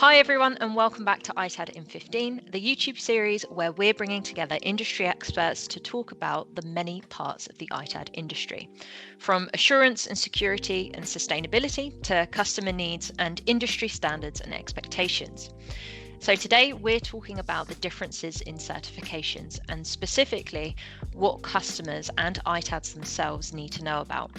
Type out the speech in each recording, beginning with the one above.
Hi everyone and welcome back to ITAD in 15, the YouTube series where we're bringing together industry experts to talk about the many parts of the ITAD industry, from assurance and security and sustainability to customer needs and industry standards and expectations. So today we're talking about the differences in certifications and specifically what customers and ITADs themselves need to know about.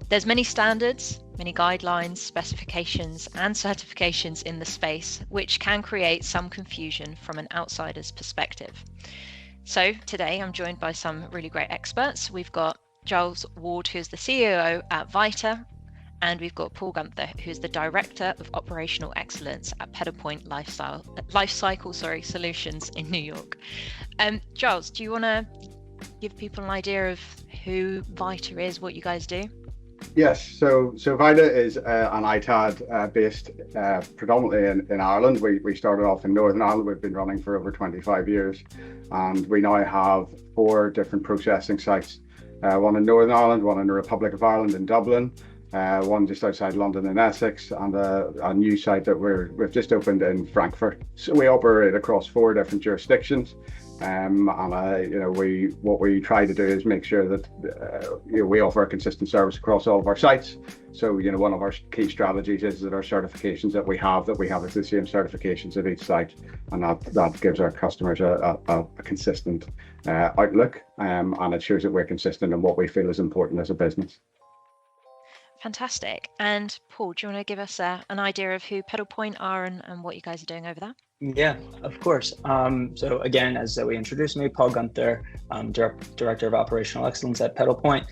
There's many standards, many guidelines, specifications and certifications in the space, which can create some confusion from an outsider's perspective. So today I'm joined by some really great experts. We've got Giles Ward, who's the CEO at Vita, and we've got Paul Guenther, who's the Director of Operational Excellence at Pedalpoint Lifecycle Solutions in New York. Giles, do you want to give people an idea of who Vita is, what you guys do? Yes, so Vita is an ITAD based predominantly in Ireland. We started off in Northern Ireland. We've been running for over 25 years, and we now have 4 different processing sites. One in Northern Ireland, one in the Republic of Ireland in Dublin, one just outside London in Essex, and a new site that we've just opened in Frankfurt. So we operate across 4 different jurisdictions. What we try to do is make sure that we offer a consistent service across all of our sites. So one of our key strategies is that our certifications that we have the same certifications at each site, and that gives our customers a consistent outlook, and it shows that we're consistent in what we feel is important as a business. Fantastic. And Paul, do you want to give us an idea of who Pedalpoint are and what you guys are doing over there? Yeah, of course. So again, as Zoe introduced me, Paul Guenther, Director of Operational Excellence at Pedalpoint.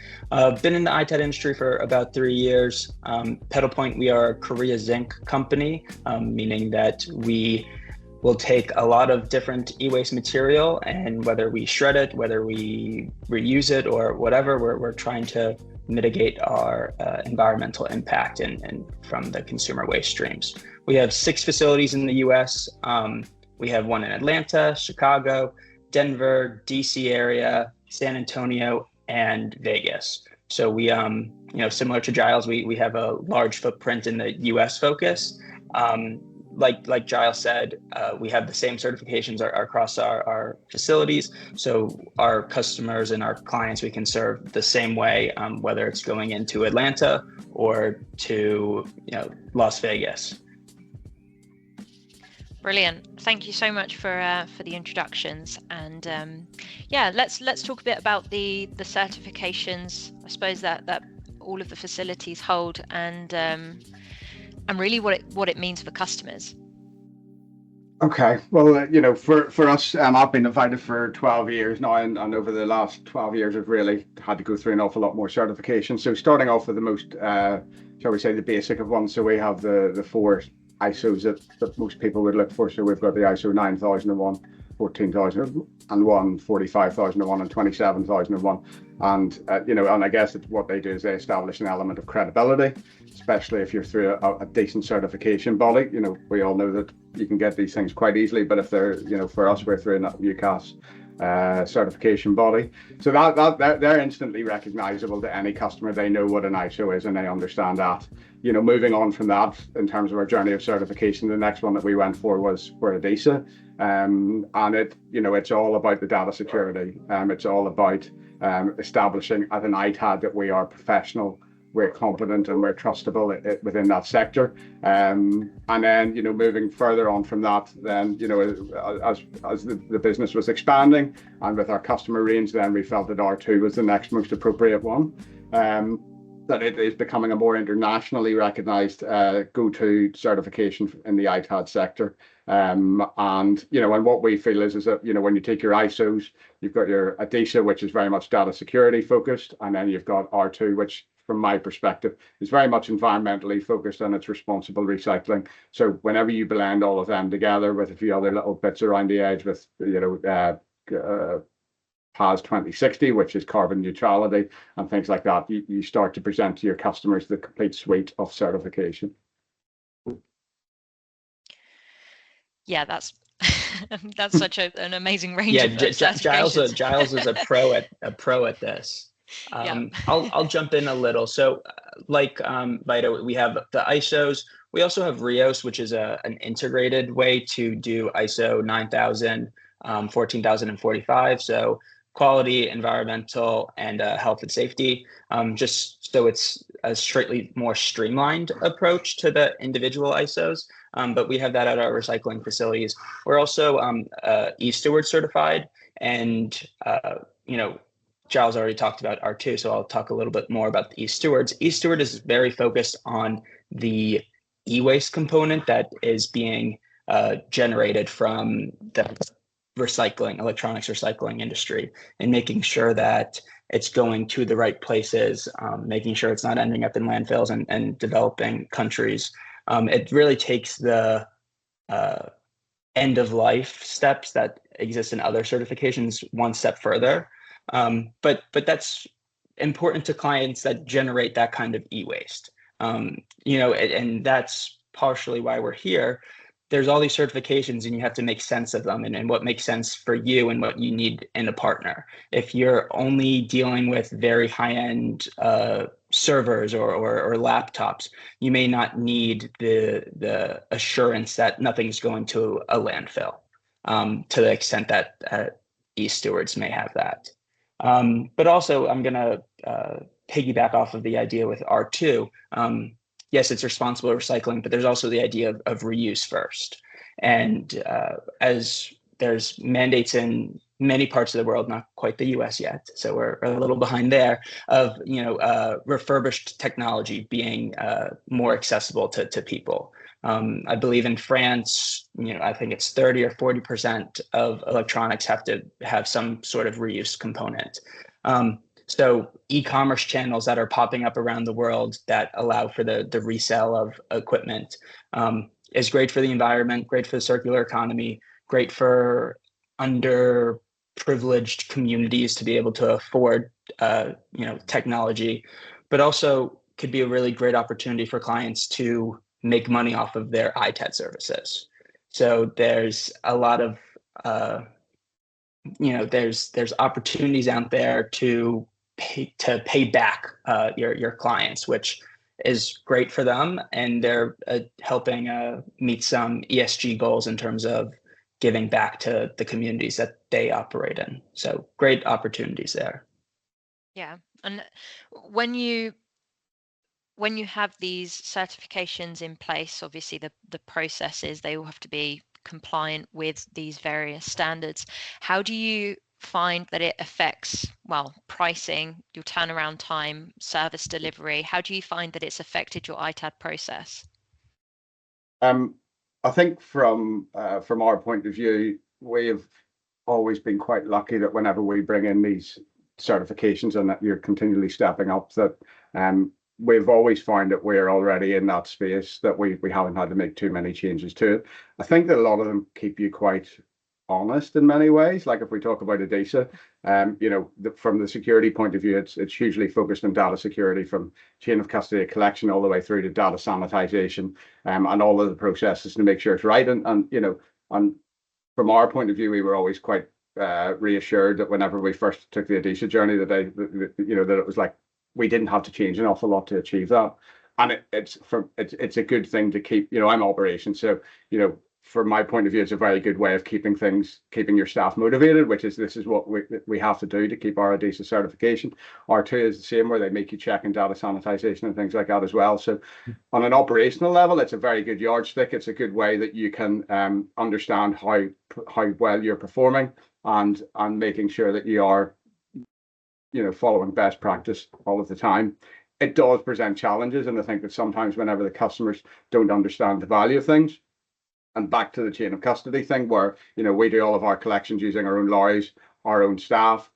Been in the ITAD industry for about 3 years. Pedalpoint, we are a Korea zinc company, meaning that we will take a lot of different e-waste material, and whether we shred it, whether we reuse it or whatever, we're trying to mitigate our environmental impact and from the consumer waste streams. We have 6 facilities in the US. We have one in Atlanta, Chicago, Denver, DC area, San Antonio, and Vegas. So we, similar to Giles, we have a large footprint in the US focus. Like Giles said, we have the same certifications across our facilities. So our customers and our clients, we can serve the same way, whether it's going into Atlanta or to Las Vegas. Brilliant. Thank you so much for the introductions. And let's talk a bit about the certifications, I suppose that all of the facilities hold, and really what it means for customers. Okay, well, for us, I've been at Vita for 12 years now, and over the last 12 years, I've really had to go through an awful lot more certifications. So starting off with the most, shall we say, the basic of ones. So we have the 4 ISOs that most people would look for. So we've got the ISO 9001, 14001, 45001, and 27001. And and I guess what they do is they establish an element of credibility, especially if you're through a decent certification body. We all know that you can get these things quite easily, but if they're, for us, we're through a UCAS certification body. So that they're instantly recognizable to any customer. They know what an ISO is and they understand that. Moving on from that, in terms of our journey of certification, the next one that we went for was for ADISA. And it's all about the data security. It's all about establishing as an ITAD that we are professional, we're competent, and we're trustable within that sector. And then, moving further on from that, then, as the business was expanding and with our customer range, then we felt that R2 was the next most appropriate one. That it is becoming a more internationally recognized go-to certification in the ITAD sector. And what we feel is that, when you take your ISOs, you've got your ADISA, which is very much data security focused, and then you've got R2, which from my perspective is very much environmentally focused on its responsible recycling. So whenever you blend all of them together with a few other little bits around the edge with, PAS 2060, which is carbon neutrality and things like that, you start to present to your customers the complete suite of certification. Yeah, that's such an amazing range. Yeah, of Giles is a pro at this. I'll jump in a little. So like Vita, we have the ISOs, We also have Rios, which is an integrated way to do ISO 9000, 14045. So quality, environmental, and health and safety, just so it's a straightly more streamlined approach to the individual ISOs. But we have that at our recycling facilities. We're also e-Steward certified, and Giles already talked about R2, so I'll talk a little bit more about the e-Stewards. E-Steward is very focused on the e-waste component that is being generated from the electronics recycling industry, and making sure that it's going to the right places, making sure it's not ending up in landfills and developing countries. It really takes the end of life steps that exist in other certifications one step further. But that's important to clients that generate that kind of e-waste. And that's partially why we're here. There's all these certifications and you have to make sense of them and what makes sense for you and what you need in a partner. If you're only dealing with very high-end servers or laptops, you may not need the assurance that nothing's going to a landfill, to the extent that e-Stewards may have that. But also, I'm going to piggyback off of the idea with R2. Yes, it's responsible recycling, but there's also the idea of reuse first. And as there's mandates in many parts of the world, not quite the US yet, so we're a little behind there, of refurbished technology being more accessible to people. I believe in France, I think it's 30 or 40% of electronics have to have some sort of reuse component. So e-commerce channels that are popping up around the world that allow for the resale of equipment is great for the environment, great for the circular economy, great for underprivileged communities to be able to afford technology, but also could be a really great opportunity for clients to make money off of their ITAD services. So there's a lot of there's opportunities out there to pay back your clients, which is great for them, and they're helping meet some ESG goals in terms of giving back to the communities that they operate in. So great opportunities there. Yeah, and when you have these certifications in place, obviously the processes, they all have to be compliant with these various standards. How do you find that it affects, pricing, your turnaround time, service delivery? How do you find that it's affected your ITAD process? I think from our point of view, we have always been quite lucky that whenever we bring in these certifications and that you're continually stepping up, that we've always found that we're already in that space, that we haven't had to make too many changes to it. I think that a lot of them keep you quite honest in many ways. Like if we talk about ADISA, from the security point of view, it's hugely focused on data security, from chain of custody collection all the way through to data sanitization, and all of the processes to make sure it's right. And from our point of view, we were always quite reassured that whenever we first took the ADISA journey, that it was like we didn't have to change an awful lot to achieve that. And it's a good thing to keep. I'm operations, so from my point of view, it's a very good way of keeping your staff motivated, this is what we have to do to keep our ADISA certification. R2 is the same, where they make you check in data sanitization and things like that as well. So on an operational level, it's a very good yardstick. It's a good way that you can understand how well you're performing and making sure that you are following best practice all of the time. It does present challenges, and I think that sometimes whenever the customers don't understand the value of things, and back to the chain of custody thing, where we do all of our collections using our own lorries, our own staff,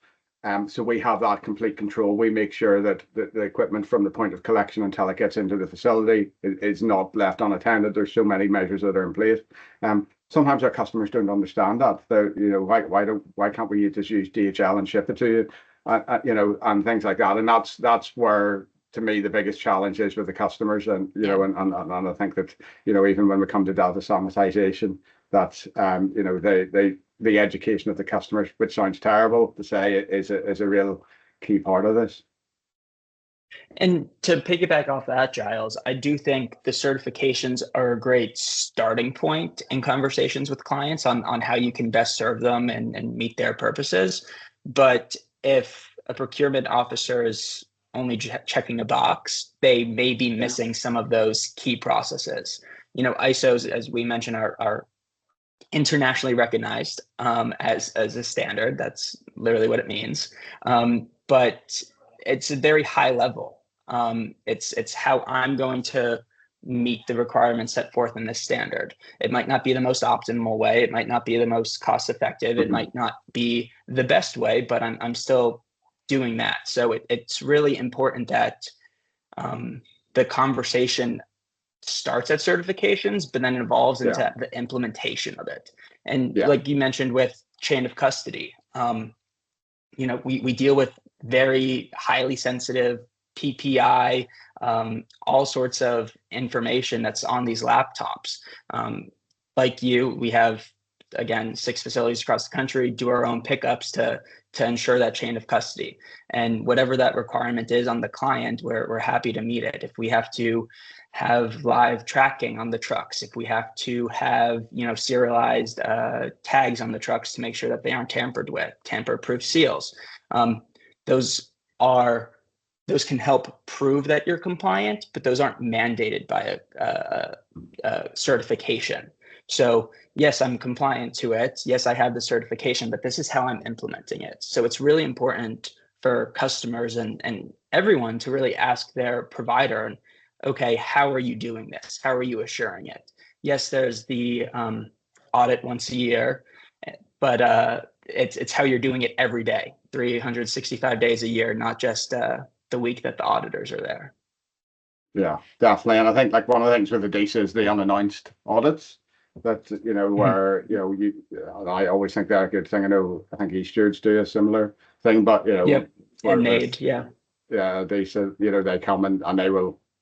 so we have that complete control. We make sure that the equipment from the point of collection until it gets into the facility is not left unattended. There's so many measures that are in place. Sometimes our customers don't understand that. Why can't we just use DHL and ship it to you, and things like that. And that's where, to me, the biggest challenge is with the customers, and and I think that even when we come to data sanitization, that the education of the customers, which sounds terrible to say, is a real key part of this. And to piggyback off that, Giles, I do think the certifications are a great starting point in conversations with clients on how you can best serve them and meet their purposes. But if a procurement officer is only checking a box, they may be missing some of those key processes. ISOs, as we mentioned, are internationally recognized as a standard. That's literally what it means. But it's a very high level. It's how I'm going to meet the requirements set forth in this standard. It might not be the most optimal way. It might not be the most cost effective. It might not be the best way, but I'm still doing that. So it's really important that the conversation starts at certifications, but then evolves into the implementation of it. And like you mentioned with chain of custody, we deal with very highly sensitive PPI, all sorts of information that's on these laptops. Like we have, again, 6 facilities across the country, do our own pickups to ensure that chain of custody. And whatever that requirement is on the client, we're happy to meet it. If we have to have live tracking on the trucks, if we have to have serialized tags on the trucks to make sure that they aren't tampered with, tamper-proof seals, those can help prove that you're compliant, but those aren't mandated by a certification. So yes, I'm compliant to it. Yes, I have the certification, but this is how I'm implementing it. So it's really important for customers and everyone to really ask their provider, okay, how are you doing this? How are you assuring it? Yes, there's the audit once a year, but it's how you're doing it every day, 365 days a year, not just the week that the auditors are there. Yeah, definitely. And I think like one of the things with ADISA is the unannounced audits that, where, I always think they're a good thing. I think e-stewards do a similar thing, but, and NAID, yeah, ADISA, they come and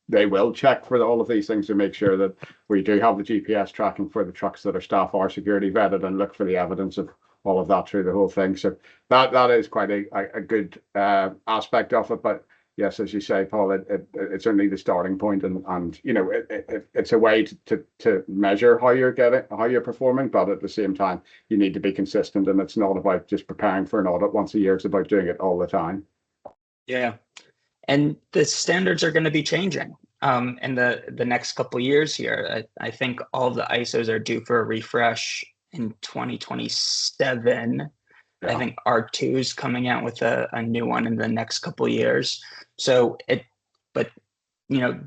they will check for all of these things to make sure that we do have the GPS tracking for the trucks that our staff are security vetted and look for the evidence of all of that through the whole thing. So that is quite a good aspect of it. But yes, as you say, Paul, it's only the starting point, and it's a way to measure how you're performing, but at the same time, you need to be consistent, and it's not about just preparing for an audit once a year. It's about doing it all the time. Yeah, and the standards are going to be changing in the next couple of years here. I think all of the ISOs are due for a refresh in 2027. I think R2 is coming out with a new one in the next couple of years. So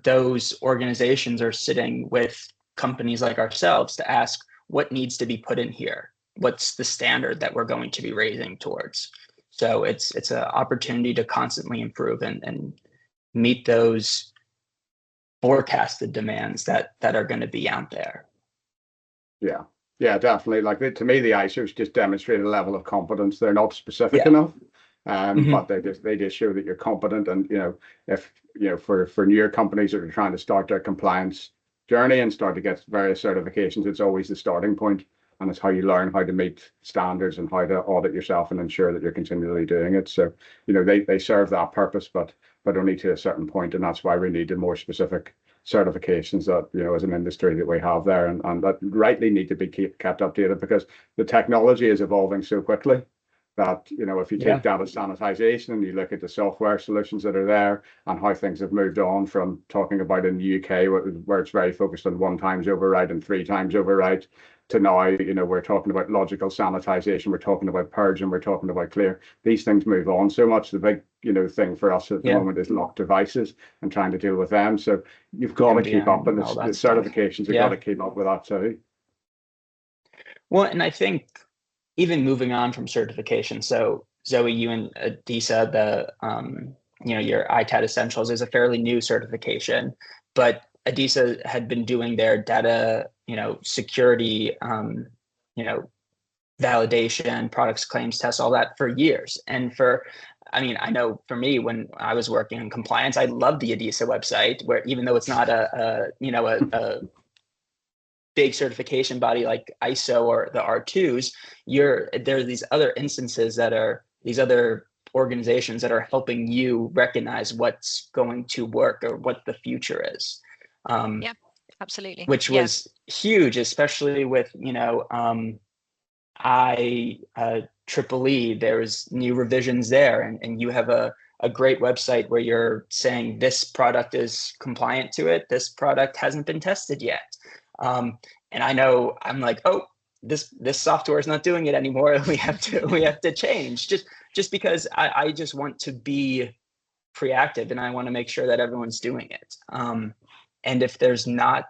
those organizations are sitting with companies like ourselves to ask what needs to be put in here. What's the standard that we're going to be raising towards? So it's an opportunity to constantly improve and meet those forecasted demands that are going to be out there. Yeah, definitely. Like to me, the ISOs just demonstrate a level of competence. They're not specific enough, but they just show that you're competent. And if for newer companies that are trying to start their compliance journey and start to get various certifications, it's always the starting point, and it's how you learn how to meet standards and how to audit yourself and ensure that you're continually doing it. So they serve that purpose, but only to a certain point, and that's why we need the more specific certifications that as an industry that we have there, and that rightly need to be kept updated, because the technology is evolving so quickly that if you take data sanitization and you look at the software solutions that are there and how things have moved on from talking about in the UK where it's very focused on 1 times override and 3 times override to now we're talking about logical sanitization, we're talking about purge, and we're talking about clear. These things move on so much. The big thing for us at the moment is locked devices and trying to deal with them. So you've got to keep up, and the certifications have got to keep up with that too. Well, and I think even moving on from certification, so Zoe, you and ADISA, your ITAD Essentials is a fairly new certification, but ADISA had been doing their data, security, validation, products claims tests, all that for years. And I know for me, when I was working in compliance, I loved the ADISA website, where even though it's not a big certification body like ISO or the R2s, there are these other instances that are these other organizations that are helping you recognize what's going to work or what the future is. Yeah, absolutely. Which was huge, especially with, Triple E, there's new revisions there, and you have a great website where you're saying this product is compliant to it, this product hasn't been tested yet. And I know I'm like, oh, this software is not doing it anymore. We have to change, just because I just want to be proactive, and I want to make sure that everyone's doing it. And if there's not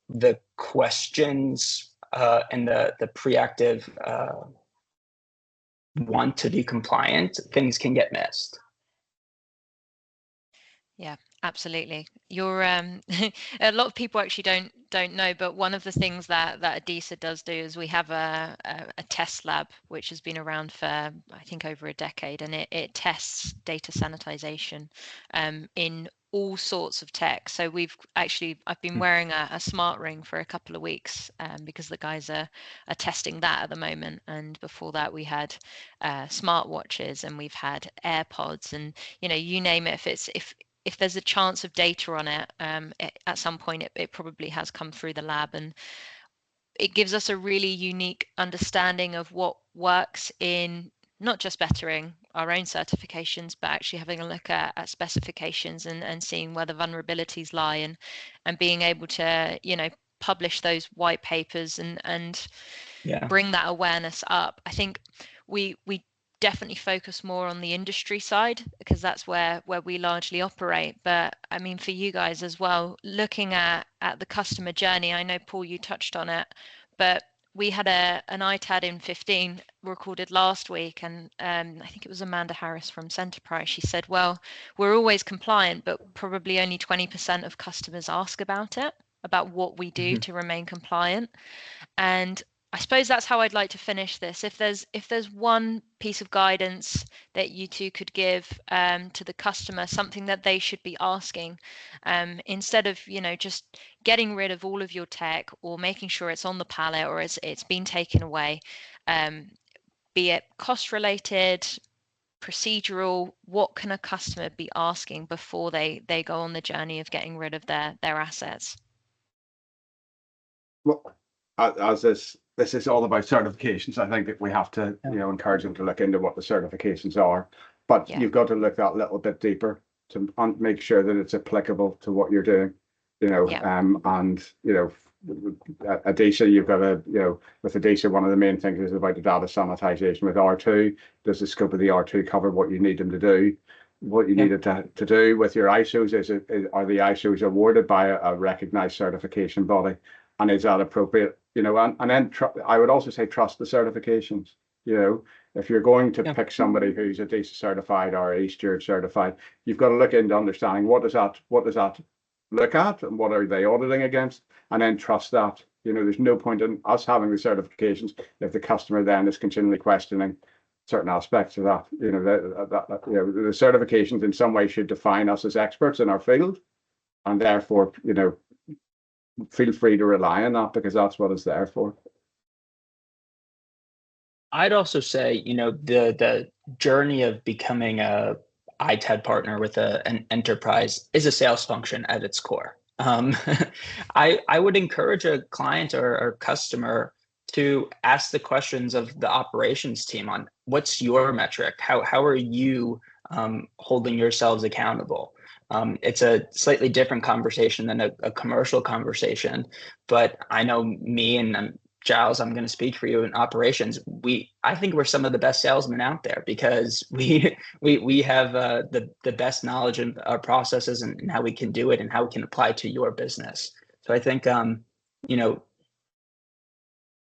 the questions and the proactive want to be compliant, things can get missed. Yeah, absolutely. You're a lot of people actually don't know, but one of the things that ADISA does do is we have a test lab which has been around for I think over a decade, and it tests data sanitization in all sorts of tech. So I've been wearing a smart ring for a couple of weeks because the guys are testing that at the moment. And before that, we had smart watches, and we've had AirPods, and you name it. If there's a chance of data on it, at some point it probably has come through the lab, and it gives us a really unique understanding of what works in not just bettering our own certifications, but actually having a look at specifications and seeing where the vulnerabilities lie, and being able to publish those white papers and bring that awareness up. I think we definitely focus more on the industry side because that's where we largely operate. But I mean, for you guys as well, looking at the customer journey, I know, Paul, you touched on it, but we had an ITAD in 15 recorded last week, and I think it was Amanda Harris from Centerprise. She said, well, we're always compliant, but probably only 20% of customers ask about what we do to remain compliant. And I suppose that's how I'd like to finish this. If there's one piece of guidance that you two could give to the customer, something that they should be asking, instead of just getting rid of all of your tech or making sure it's on the pallet or it's been taken away, be it cost related, procedural, what can a customer be asking before they go on the journey of getting rid of their assets? Well, as this is all about certifications, I think that we have to encourage them to look into what the certifications are, but you've got to look that little bit deeper to make sure that it's applicable to what you're doing. And ADISA, you've got with ADISA, one of the main things is about the data sanitization. With R2, does the scope of the R2 cover what you need them to do? What you needed to do with your ISOs are the ISOs awarded by a recognized certification body, and is that appropriate? And then I would also say trust the certifications. If you're going to pick somebody who's a ADISA certified or a steward certified, you've got to look into understanding what does that look at and what are they auditing against, and then trust that. There's no point in us having the certifications if the customer then is continually questioning certain aspects of that. The certifications in some way should define us as experts in our field, and therefore feel free to rely on that because that's what it's there for. I'd also say, the journey of becoming a ITAD partner with an enterprise is a sales function at its core. I would encourage a client or customer to ask the questions of the operations team on what's your metric? How are you holding yourselves accountable? It's a slightly different conversation than a commercial conversation, but I know me and Giles, I'm going to speak for you in operations. I think we're some of the best salesmen out there because we have the best knowledge of our processes and how we can do it and how we can apply to your business. So I think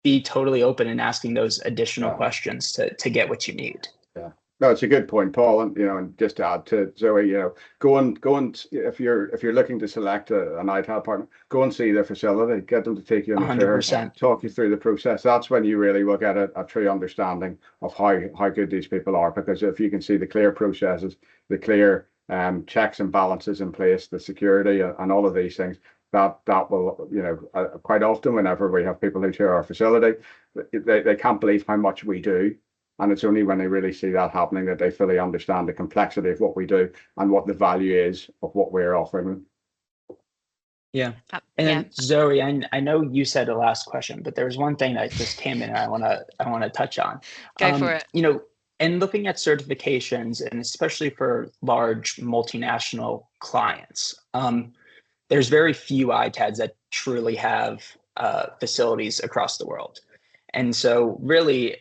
be totally open in asking those additional questions to get what you need. Yeah. No, it's a good point, Paul, and just to add to Zoe, go and if you're looking to select an ITAD partner, go and see their facility, get them to take you on the tour, talk you through the process. That's when you really will get a true understanding of how good these people are, because if you can see the clear processes, the clear checks and balances in place, the security and all of these things, that will, quite often whenever we have people who tour our facility, they can't believe how much we do. And it's only when they really see that happening that they fully understand the complexity of what we do and what the value is of what we're offering them. Yeah. And then Zoe, I know you said the last question, but there was one thing that just came in and I want to touch on. Go for it. You know, and looking at certifications, and especially for large multinational clients, there's very few ITADs that truly have facilities across the world. And so really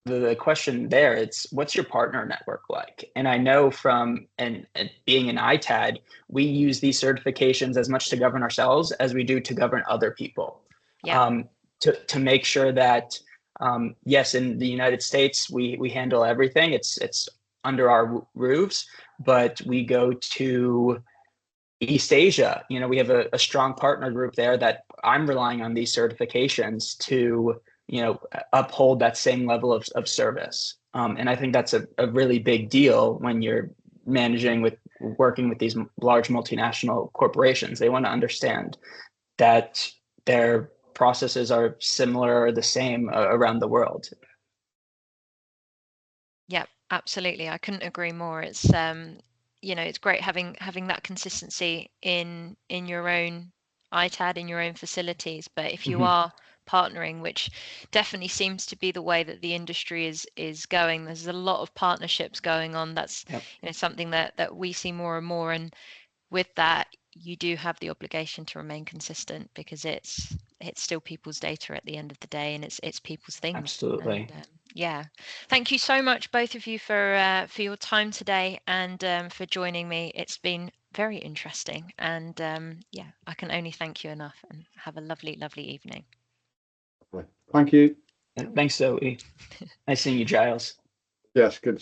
the question there, it's what's your partner network like? And I know from and being an ITAD, we use these certifications as much to govern ourselves as we do to govern other people. Yeah. To make sure that yes, in the United States, we handle everything. It's under our roofs, but we go to East Asia. You know, we have a strong partner group there that I'm relying on these certifications to, you know, uphold that same level of service. And I think that's a really big deal when you're working with these large multinational corporations. They want to understand that their processes are similar or the same around the world. Yeah, absolutely. I couldn't agree more. It's you know, it's great having that consistency in your own ITAD, in your own facilities. But if you are partnering, which definitely seems to be the way that the industry is going, there's a lot of partnerships going on. That's you know, something that we see more and more. And with that, you do have the obligation to remain consistent, because it's still people's data at the end of the day, and it's people's things. Absolutely. And, yeah, thank you so much, both of you, for your time today and for joining me. It's been very interesting, and yeah, I can only thank you enough. And have a lovely, lovely evening. Thank you. Thanks, Zoe. Nice seeing you, Giles. Yes, good.